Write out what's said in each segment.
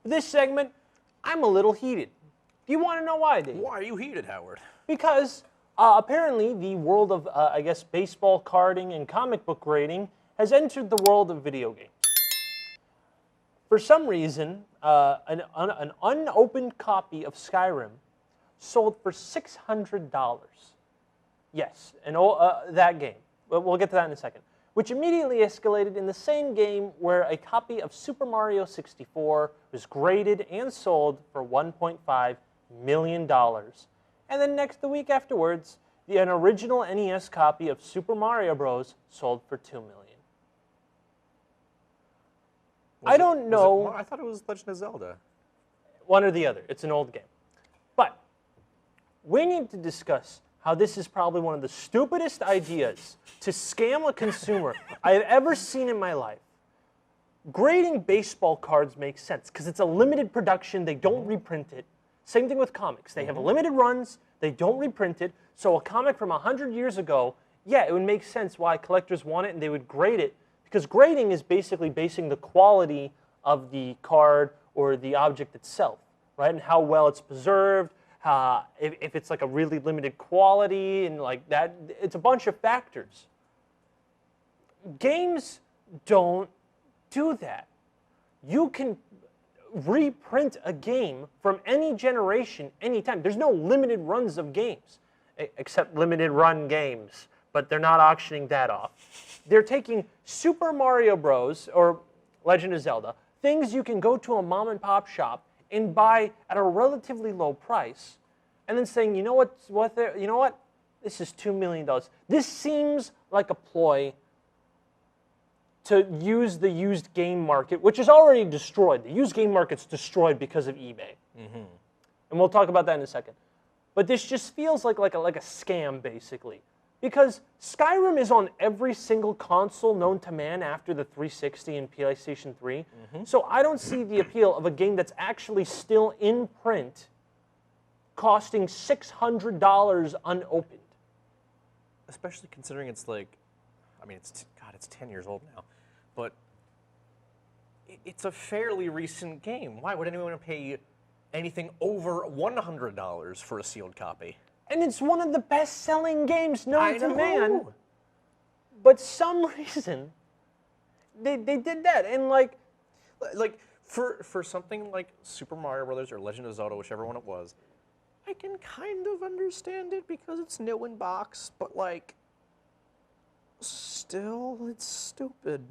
For this segment, I'm a little heated. Do you want to know why, Dave? Why are you heated, Howard? Because apparently the world of, I guess, baseball carding and comic book grading has entered the world of video games. For some reason, an unopened copy of Skyrim sold for $600. Yes, and that game. We'll get to that in a second. Which immediately escalated in the same game where a copy of Super Mario 64 was graded and sold for $1.5 million. And then the week afterwards, an original NES copy of Super Mario Bros. Sold for $2 million. I don't know. I thought it was Legend of Zelda. One or the other. It's an old game. But we need to discuss how this is probably one of the stupidest ideas to scam a consumer I have ever seen in my life. Grading baseball cards makes sense because it's a limited production. They don't reprint it. Same thing with comics. They have limited runs. They don't reprint it. So a comic from 100 years ago, yeah, it would make sense why collectors want it and they would grade it. Because grading is basically basing the quality of the card or the object itself, right? And how well it's preserved, if it's like a really limited quality and like that. It's a bunch of factors. Games don't do that. You can reprint a game from any generation, anytime. There's no limited runs of games, except limited run games, but they're not auctioning that off. They're taking Super Mario Bros. Or Legend of Zelda, things you can go to a mom and pop shop and buy at a relatively low price, and then saying, you know what, this is $2 million. This seems like a ploy to use the used game market, which is already destroyed. The used game market's destroyed because of eBay. And we'll talk about that in a second. But this just feels like a scam, basically. Because Skyrim is on every single console known to man after the 360 and PlayStation 3. So I don't see the appeal of a game that's actually still in print costing $600 unopened. Especially considering it's like, I mean, it's 10 years old now. But it's a fairly recent game. Why would anyone want to pay anything over $100 for a sealed copy? And it's one of the best-selling games known to man. But some reason, they did that. And like for something like Super Mario Brothers or Legend of Zelda, whichever one it was, I can kind of understand it because it's new in box. But like, still, it's stupid.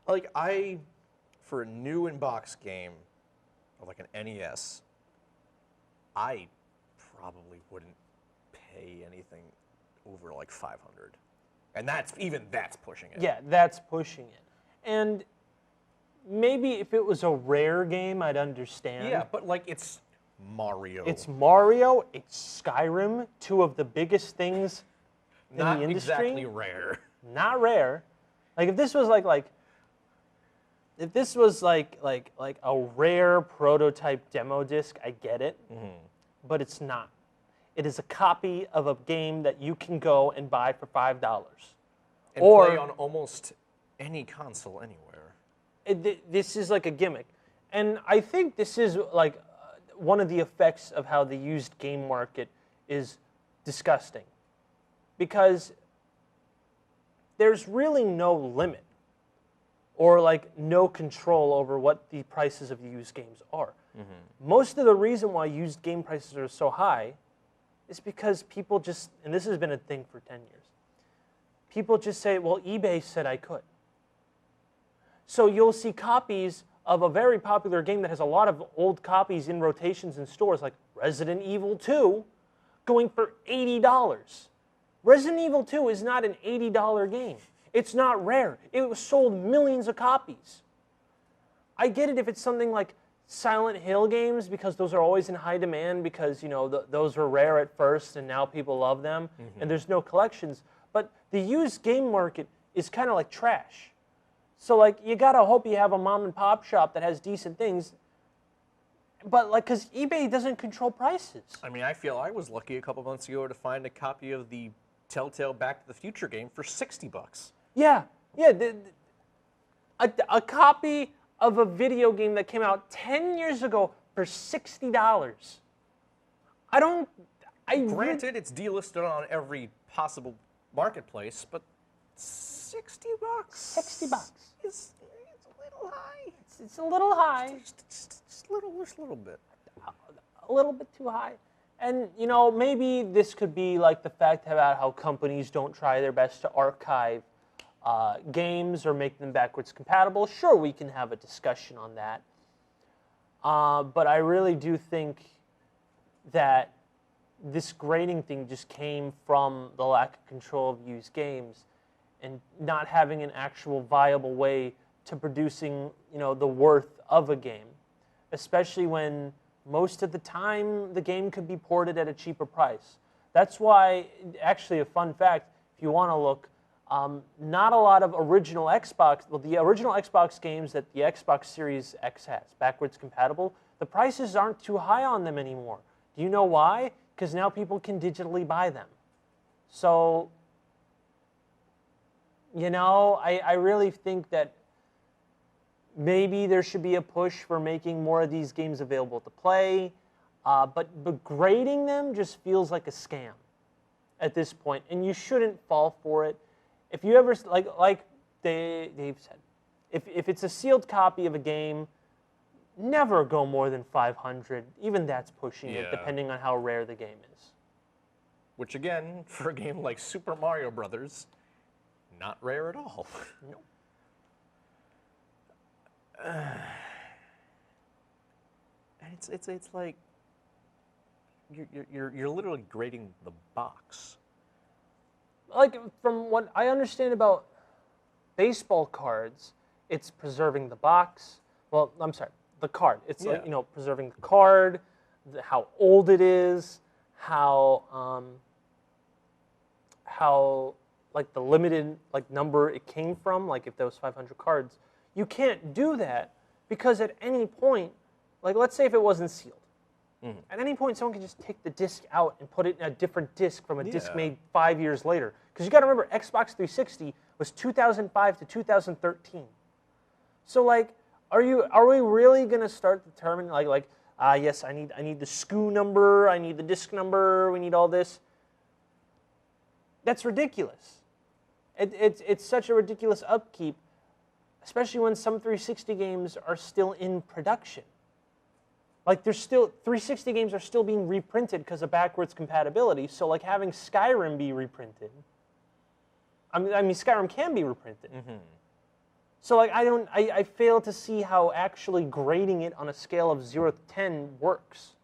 Like for a new in box game, like an NES, I probably wouldn't pay anything over like 500, and that's pushing it. Yeah, that's pushing it. And maybe if it was a rare game, I'd understand. Yeah, but like it's Mario. It's Mario. It's Skyrim. Two of the biggest things in the industry. Not exactly rare. Not rare. Like if this was like a rare prototype demo disc, I get it. But it's not. It is a copy of a game that you can go and buy for $5. And play on almost any console anywhere. This is like a gimmick. And I think this is like one of the effects of how the used game market is disgusting. Because there's really no limit or like no control over what the prices of the used games are. Most of the reason why used game prices are so high is because people just, and this has been a thing for 10 years, people just say, well, eBay said I could. So you'll see copies of a very popular game that has a lot of old copies in rotations in stores, like Resident Evil 2, going for $80. Resident Evil 2 is not an $80 game. It's not rare. It was sold millions of copies. I get it if it's something like Silent Hill games, because those are always in high demand because, you know, those were rare at first and now people love them, and there's no collections. But the used game market is kind of like trash. So, like, you got to hope you have a mom and pop shop that has decent things. But, like, because eBay doesn't control prices. I mean, I feel I was lucky a couple months ago to find a copy of the Telltale Back to the Future game for $60. Yeah. A copy of a video game that came out 10 years ago for $60. Granted, it's delisted on every possible marketplace, but $60. $60. It's a little high. It's a little high. Just a little bit. A little bit too high. And, you know, maybe this could be like the fact about how companies don't try their best to archive games or make them backwards compatible. Sure, we can have a discussion on that. But I really do think that this grading thing just came from the lack of control of used games and not having an actual viable way to producing, you know, the worth of a game, especially when most of the time the game could be ported at a cheaper price. That's why, actually, a fun fact, if you want to look, not a lot of original Xbox, well, the original Xbox games that the Xbox Series X has, backwards compatible, the prices aren't too high on them anymore. Do you know why? Because now people can digitally buy them. So, you know, I really think that maybe there should be a push for making more of these games available to play, but grading them just feels like a scam at this point, and you shouldn't fall for it. If you ever, like Dave said, if it's a sealed copy of a game, never go more than 500. Even that's pushing it, depending on how rare the game is. Which, again, for a game like Super Mario Brothers, not rare at all. Nope. And it's like you're literally grading the box. Like, from what I understand about baseball cards, it's preserving the box. Well, I'm sorry, the card. It's like, you know, preserving the card, how old it is, how like the limited like number it came from. Like if there was 500 cards, you can't do that because at any point, like let's say if it wasn't sealed, at any point someone can just take the disc out and put it in a different disc from a disc made 5 years later. Because you got to remember, Xbox 360 was 2005 to 2013. So like, are we really gonna start determining yes, I need the SKU number, I need the disc number, we need all this? That's ridiculous. It's such a ridiculous upkeep, especially when some 360 games are still in production. Like there's still 360 games are still being reprinted because of backwards compatibility. So like having Skyrim be reprinted. I mean Skyrim can be reprinted. So like I fail to see how actually grading it on a scale of 0 to 10 works.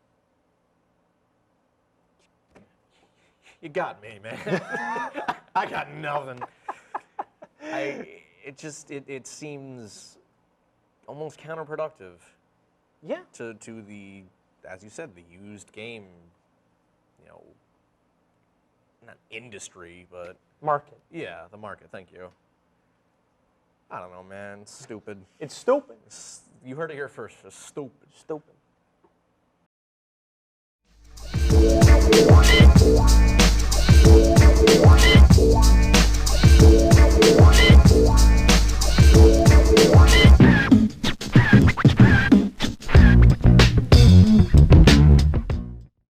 You got me, man. I got nothing. It seems almost counterproductive. Yeah. To the, as you said, the used game, you know, not industry, but Market. Yeah, the market. Thank you. I don't know, man. It's stupid. It's stupid. You heard it here first. It's stupid. Stupid.